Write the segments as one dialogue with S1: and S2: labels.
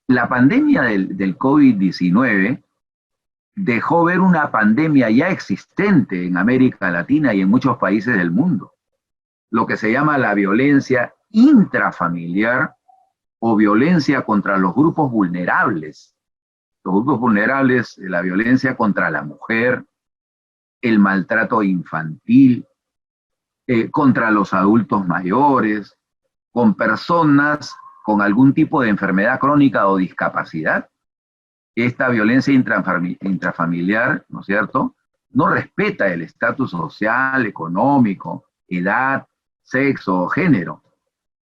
S1: La pandemia del COVID-19 dejó ver una pandemia ya existente en América Latina y en muchos países del mundo, lo que se llama la violencia intrafamiliar o violencia contra los grupos vulnerables. Los grupos vulnerables, la violencia contra la mujer, el maltrato infantil, contra los adultos mayores, con personas con algún tipo de enfermedad crónica o discapacidad. Esta violencia intrafamiliar, ¿no es cierto?, no respeta el estatus social, económico, edad, sexo o género.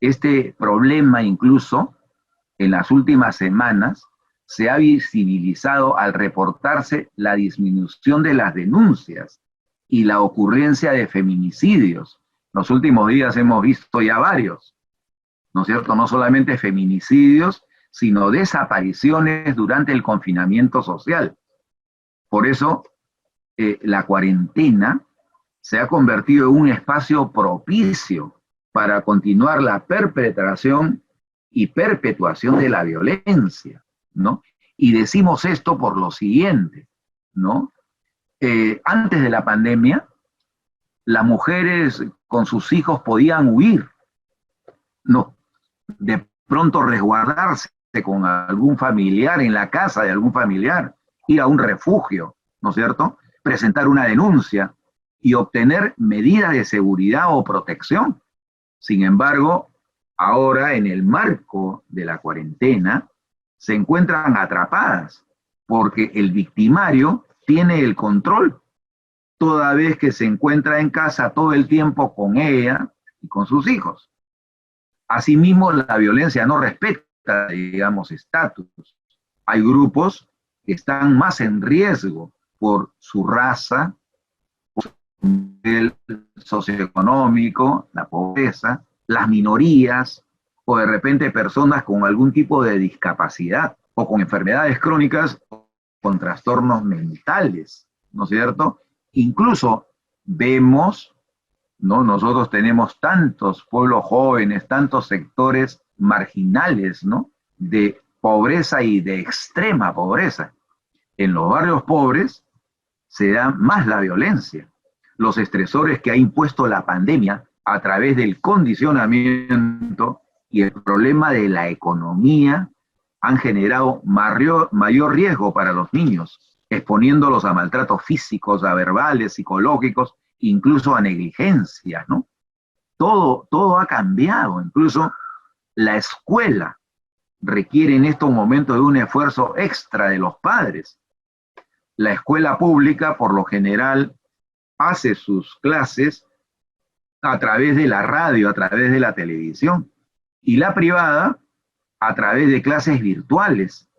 S1: Este problema incluso en las últimas semanas se ha visibilizado al reportarse la disminución de las denuncias y la ocurrencia de feminicidios. Los últimos días hemos visto ya varios, ¿no es cierto? No solamente feminicidios, sino desapariciones durante el confinamiento social. Por eso, la cuarentena se ha convertido en un espacio propicio para continuar la perpetración y perpetuación de la violencia, ¿no? Y decimos esto por lo siguiente, ¿no? Antes de la pandemia, las mujeres con sus hijos podían huir, no, de pronto resguardarse con algún familiar en la casa de algún familiar, ir a un refugio, ¿no es cierto?, presentar una denuncia y obtener medidas de seguridad o protección. Sin embargo, ahora en el marco de la cuarentena se encuentran atrapadas porque el victimario tiene el control, toda vez que se encuentra en casa todo el tiempo con ella y con sus hijos. Asimismo, la violencia no respeta, digamos, estatus. Hay grupos que están más en riesgo por su raza, el socioeconómico, la pobreza, las minorías, o de repente personas con algún tipo de discapacidad, o con enfermedades crónicas, o con trastornos mentales, ¿no es cierto? Incluso vemos, ¿no? Nosotros tenemos tantos pueblos jóvenes, tantos sectores marginales, ¿no?, de pobreza y de extrema pobreza. En los barrios pobres se da más la violencia. Los estresores que ha impuesto la pandemia a través del condicionamiento y el problema de la economía han generado mayor riesgo para los niños, exponiéndolos a maltratos físicos, a verbales, psicológicos, incluso a negligencias, ¿no? Todo ha cambiado, incluso la escuela requiere en estos momentos de un esfuerzo extra de los padres. La escuela pública, por lo general, hace sus clases a través de la radio, a través de la televisión, y la privada a través de clases virtuales.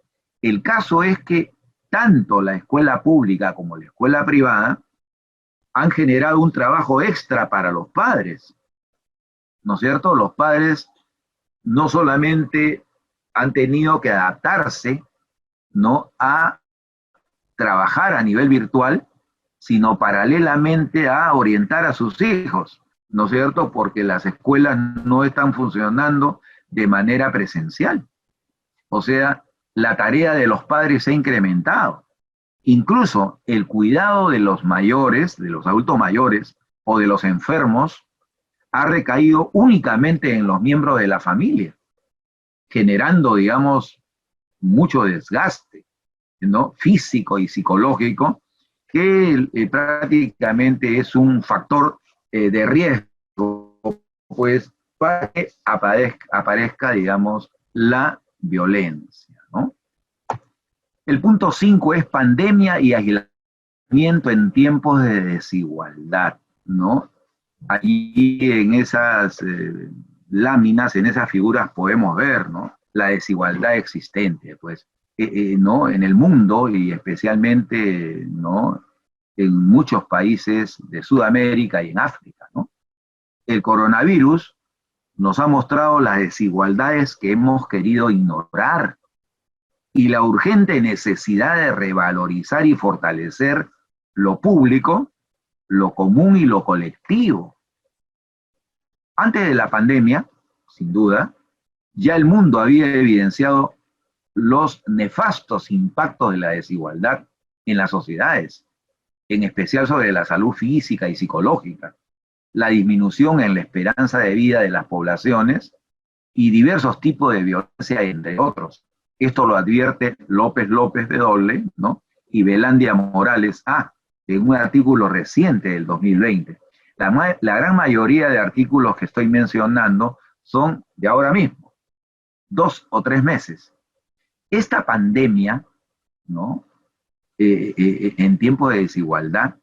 S1: El caso es que tanto la escuela pública como la escuela privada han generado un trabajo extra para los padres, ¿no es cierto? Los padres no solamente han tenido que adaptarse, ¿no?, a trabajar a nivel virtual, sino paralelamente a orientar a sus hijos, ¿no es cierto?, porque las escuelas no están funcionando de manera presencial. O sea, la tarea de los padres se ha incrementado. Incluso el cuidado de los mayores, de los adultos mayores o de los enfermos, ha recaído únicamente en los miembros de la familia, generando, digamos, mucho desgaste, ¿no?, físico y psicológico, que prácticamente es un factor de riesgo, pues, para que aparezca, digamos, la violencia, ¿no? El punto 5 es pandemia y aislamiento en tiempos de desigualdad, ¿no? Allí en esas láminas, en esas figuras podemos ver, ¿no?, la desigualdad existente, pues, ¿no?, en el mundo y especialmente, ¿no?, en muchos países de Sudamérica y en África, ¿no? El coronavirus nos ha mostrado las desigualdades que hemos querido ignorar y la urgente necesidad de revalorizar y fortalecer lo público, lo común y lo colectivo. Antes de la pandemia, sin duda, ya el mundo había evidenciado los nefastos impactos de la desigualdad en las sociedades, en especial sobre la salud física y psicológica, la disminución en la esperanza de vida de las poblaciones y diversos tipos de violencia, entre otros. Esto lo advierte López López W, ¿no? Y Belandia Morales A, en un artículo reciente del 2020. La gran mayoría de artículos que estoy mencionando son de ahora mismo, 2 o 3 meses. Esta pandemia, ¿no? En tiempo de desigualdad,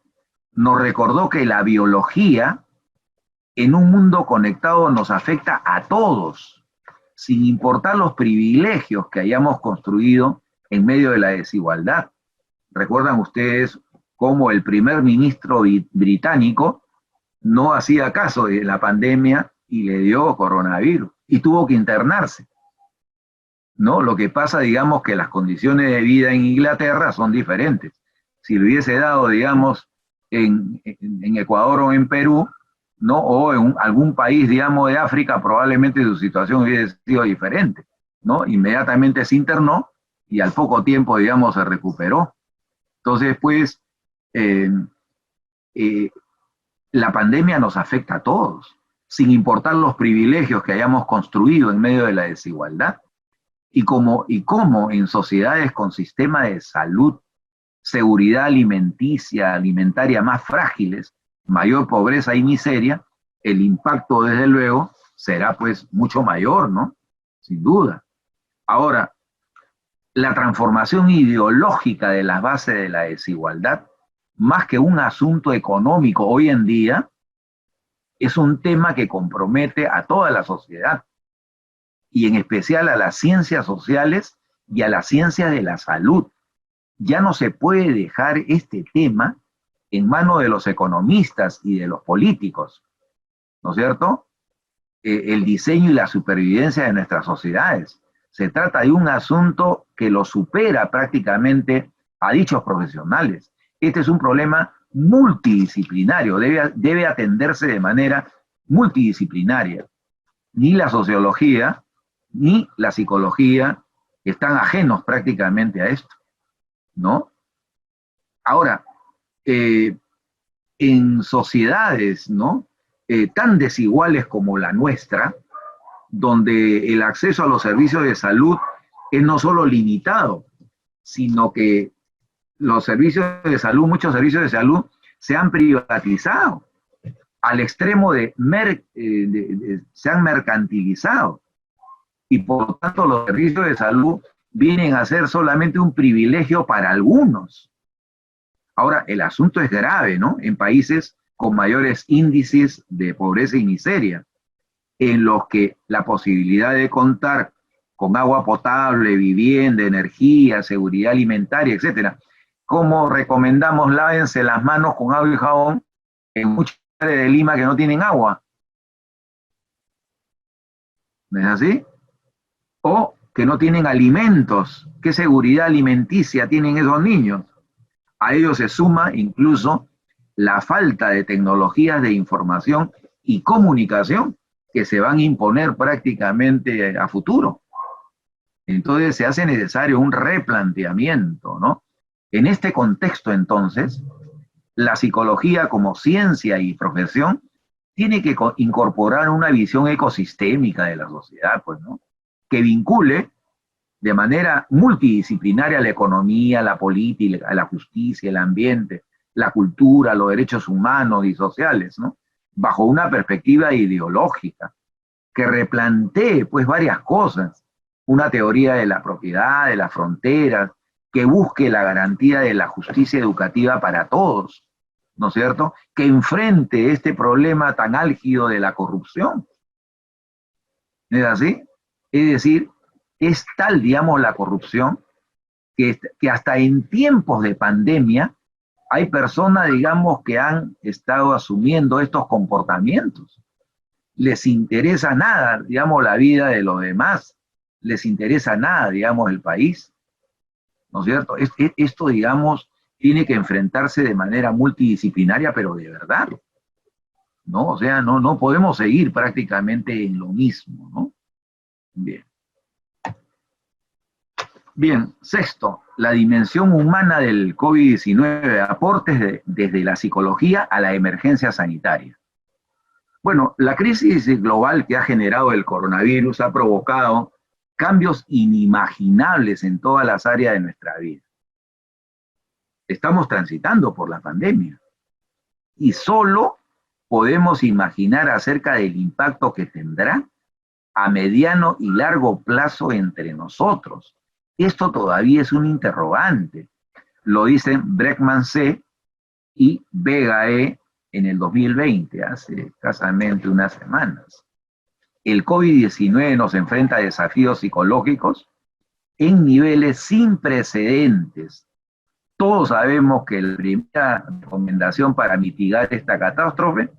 S1: nos recordó que la biología en un mundo conectado nos afecta a todos, sin importar los privilegios que hayamos construido en medio de la desigualdad. ¿Recuerdan ustedes cómo el primer ministro británico no hacía caso de la pandemia y le dio coronavirus y tuvo que internarse? ¿No? Lo que pasa, digamos, que las condiciones de vida en Inglaterra son diferentes. Si le hubiese dado, digamos, en Ecuador o en Perú, ¿no? O en algún país, digamos, de África, probablemente su situación hubiese sido diferente, ¿no? Inmediatamente se internó y al poco tiempo, digamos, se recuperó. Entonces, pues, la pandemia nos afecta a todos, sin importar los privilegios que hayamos construido en medio de la desigualdad. Y cómo en sociedades con sistema de salud, seguridad alimentaria más frágiles, mayor pobreza y miseria, el impacto desde luego será pues mucho mayor, ¿no? Sin duda. Ahora, la transformación ideológica de las bases de la desigualdad, más que un asunto económico hoy en día, es un tema que compromete a toda la sociedad, y en especial a las ciencias sociales y a las ciencias de la salud. Ya no se puede dejar este tema en manos de los economistas y de los políticos, ¿no es cierto? El diseño y la supervivencia de nuestras sociedades. Se trata de un asunto que lo supera prácticamente a dichos profesionales. Este es un problema multidisciplinario, debe atenderse de manera multidisciplinaria. Ni la sociología ni la psicología están ajenos prácticamente a esto, ¿no? Ahora, en sociedades, ¿no? Tan desiguales como la nuestra, donde el acceso a los servicios de salud es no solo limitado, sino que los servicios de salud, muchos servicios de salud, se han privatizado al extremo se han mercantilizado. Y por lo tanto los servicios de salud vienen a ser solamente un privilegio para algunos. Ahora, el asunto es grave, ¿no? En países con mayores índices de pobreza y miseria, en los que la posibilidad de contar con agua potable, vivienda, energía, seguridad alimentaria, etcétera, como recomendamos lávense las manos con agua y jabón en muchas áreas de Lima que no tienen agua. ¿No es así? O que no tienen alimentos. ¿Qué seguridad alimenticia tienen esos niños? A ello se suma incluso la falta de tecnologías de información y comunicación que se van a imponer prácticamente a futuro. Entonces se hace necesario un replanteamiento, ¿no? En este contexto, entonces, la psicología como ciencia y profesión tiene que incorporar una visión ecosistémica de la sociedad, pues, ¿no? Que vincule de manera multidisciplinaria la economía, la política, la justicia, el ambiente, la cultura, los derechos humanos y sociales, ¿no? Bajo una perspectiva ideológica, que replantee pues varias cosas, una teoría de la propiedad, de las fronteras, que busque la garantía de la justicia educativa para todos, ¿no es cierto? Que enfrente este problema tan álgido de la corrupción. ¿Es así? Es decir, es tal, digamos, la corrupción que hasta en tiempos de pandemia hay personas, digamos, que han estado asumiendo estos comportamientos. Les interesa nada, digamos, la vida de los demás. Les interesa nada, digamos, el país. ¿No es cierto? Esto, digamos, tiene que enfrentarse de manera multidisciplinaria, pero de verdad, ¿no? O sea, no podemos seguir prácticamente en lo mismo, ¿no? Bien. Bien, sexto, la dimensión humana del COVID-19, aportes desde la psicología a la emergencia sanitaria. Bueno, la crisis global que ha generado el coronavirus ha provocado cambios inimaginables en todas las áreas de nuestra vida. Estamos transitando por la pandemia y solo podemos imaginar acerca del impacto que tendrá a mediano y largo plazo entre nosotros. Esto todavía es un interrogante. Lo dicen Bregman C. y Vega E. en el 2020, hace escasamente unas semanas. El COVID-19 nos enfrenta a desafíos psicológicos en niveles sin precedentes. Todos sabemos que la primera recomendación para mitigar esta catástrofe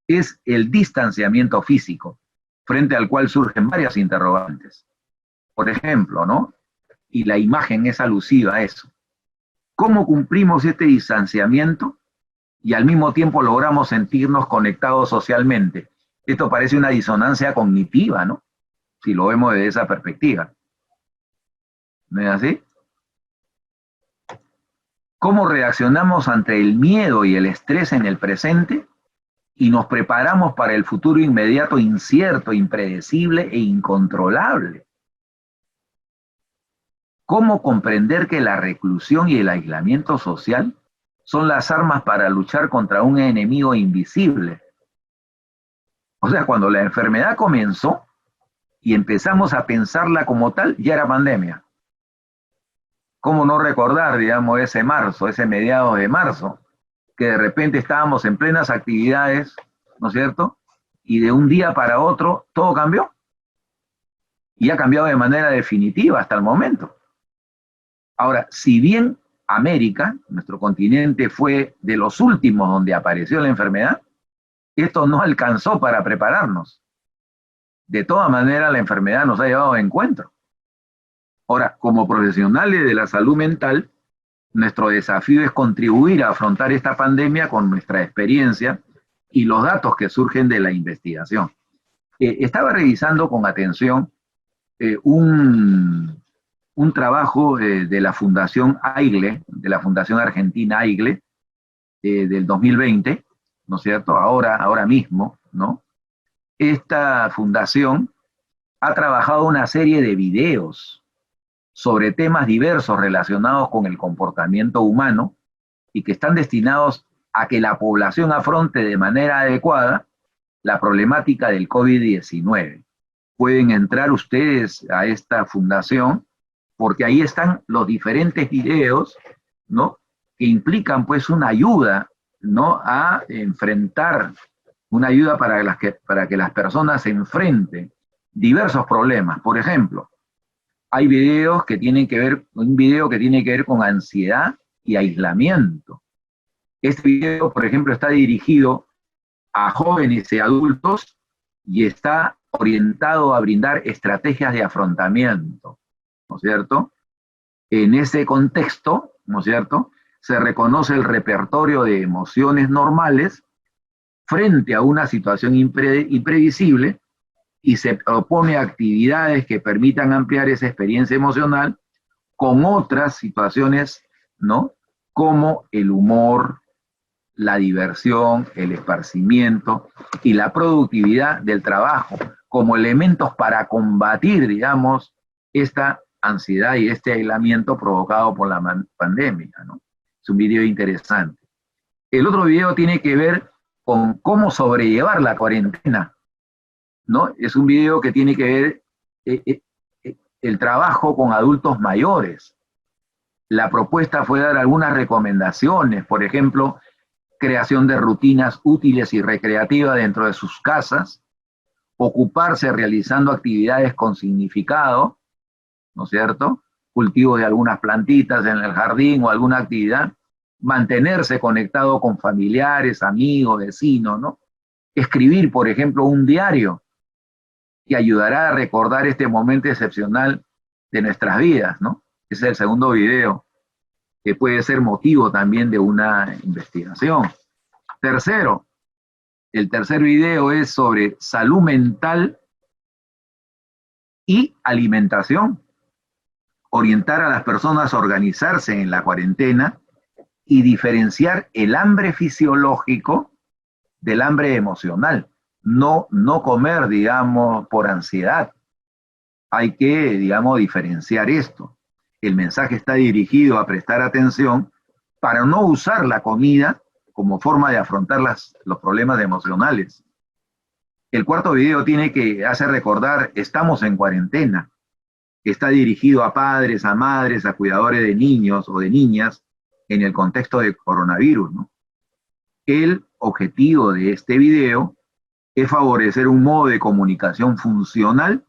S1: es el distanciamiento físico, frente al cual surgen varias interrogantes. Por ejemplo, ¿no? Y la imagen es alusiva a eso. ¿Cómo cumplimos este distanciamiento y al mismo tiempo logramos sentirnos conectados socialmente? Esto parece una disonancia cognitiva, ¿no? Si lo vemos desde esa perspectiva. ¿No es así? ¿Cómo reaccionamos ante el miedo y el estrés en el presente y nos preparamos para el futuro inmediato, incierto, impredecible e incontrolable? ¿Cómo comprender que la reclusión y el aislamiento social son las armas para luchar contra un enemigo invisible? O sea, cuando la enfermedad comenzó y empezamos a pensarla como tal, ya era pandemia. ¿Cómo no recordar, digamos, ese marzo, ese mediados de marzo, que de repente estábamos en plenas actividades, ¿no es cierto? Y de un día para otro todo cambió. Y ha cambiado de manera definitiva hasta el momento. Ahora, si bien América, nuestro continente, fue de los últimos donde apareció la enfermedad, esto no alcanzó para prepararnos. De todas maneras, la enfermedad nos ha llevado a encuentro. Ahora, como profesionales de la salud mental, nuestro desafío es contribuir a afrontar esta pandemia con nuestra experiencia y los datos que surgen de la investigación. Estaba revisando con atención un trabajo de la Fundación AIGLE, de la Fundación Argentina AIGLE, del 2020, ¿no es cierto? Ahora mismo, ¿no? Esta fundación ha trabajado una serie de videos sobre temas diversos relacionados con el comportamiento humano y que están destinados a que la población afronte de manera adecuada la problemática del COVID-19. Pueden entrar ustedes a esta fundación porque ahí están los diferentes videos, ¿no? Que implican pues una ayuda, ¿no? A enfrentar, una ayuda para que las personas se enfrenten diversos problemas. Por ejemplo, hay videos que tienen que ver, un video que tiene que ver con ansiedad y aislamiento. Este video, por ejemplo, está dirigido a jóvenes y adultos y está orientado a brindar estrategias de afrontamiento, ¿no es cierto? En ese contexto, ¿no es cierto?, se reconoce el repertorio de emociones normales frente a una situación imprevisible y se propone actividades que permitan ampliar esa experiencia emocional con otras situaciones, ¿no?, como el humor, la diversión, el esparcimiento y la productividad del trabajo como elementos para combatir, digamos, esta ansiedad y este aislamiento provocado por la pandemia, ¿no? Es un video interesante. El otro video tiene que ver con cómo sobrellevar la cuarentena, ¿no? Es un video que tiene que ver el trabajo con adultos mayores. La propuesta fue dar algunas recomendaciones, por ejemplo, creación de rutinas útiles y recreativas dentro de sus casas, ocuparse realizando actividades con significado, ¿no es cierto? Cultivo de algunas plantitas en el jardín o alguna actividad, mantenerse conectado con familiares, amigos, vecinos, ¿no? Escribir, por ejemplo, un diario que ayudará a recordar este momento excepcional de nuestras vidas, ¿no? Ese es el segundo video, que puede ser motivo también de una investigación. Tercero, el tercer video es sobre salud mental y alimentación. orientar a las personas a organizarse en la cuarentena y diferenciar el hambre fisiológico del hambre emocional. No comer, digamos, por ansiedad. Hay que, digamos, diferenciar esto. El mensaje está dirigido a prestar atención para no usar la comida como forma de afrontar los problemas emocionales. El cuarto video hace recordar, estamos en cuarentena. Está dirigido a padres, a madres, a cuidadores de niños o de niñas en el contexto de coronavirus, ¿no? El objetivo de este video es favorecer un modo de comunicación funcional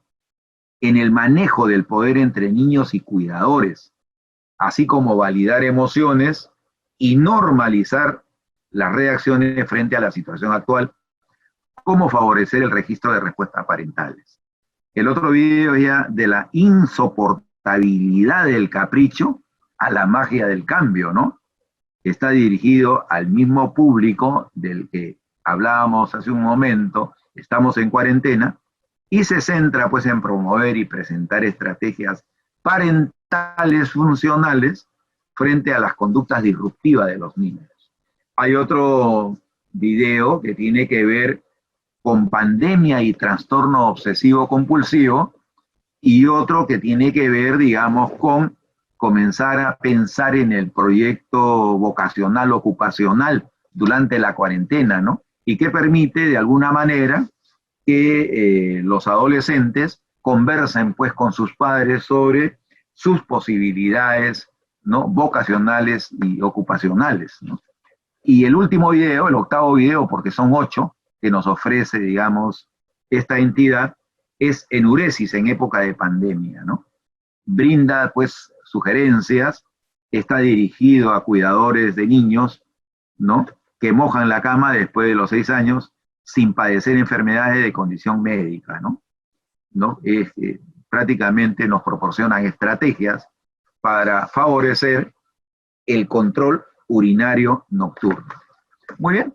S1: en el manejo del poder entre niños y cuidadores, así como validar emociones y normalizar las reacciones frente a la situación actual, como favorecer el registro de respuestas parentales. El otro video es ya de la insoportabilidad del capricho a la magia del cambio, ¿no? Está dirigido al mismo público del que hablábamos hace un momento, estamos en cuarentena, y se centra pues en promover y presentar estrategias parentales funcionales frente a las conductas disruptivas de los niños. Hay otro video que tiene que ver con pandemia y trastorno obsesivo compulsivo, y otro que tiene que ver, digamos, con comenzar a pensar en el proyecto vocacional ocupacional durante la cuarentena, ¿no? Y que permite, de alguna manera, que los adolescentes conversen pues con sus padres sobre sus posibilidades, ¿no?, vocacionales y ocupacionales, ¿no? Y el último video, el octavo video, porque son 8, que nos ofrece, digamos, esta entidad, es enuresis en época de pandemia, ¿no? Brinda pues sugerencias, está dirigido a cuidadores de niños, ¿no?, que mojan la cama después de los 6 años sin padecer enfermedades de condición médica, ¿no? Prácticamente nos proporcionan estrategias para favorecer el control urinario nocturno. Muy bien,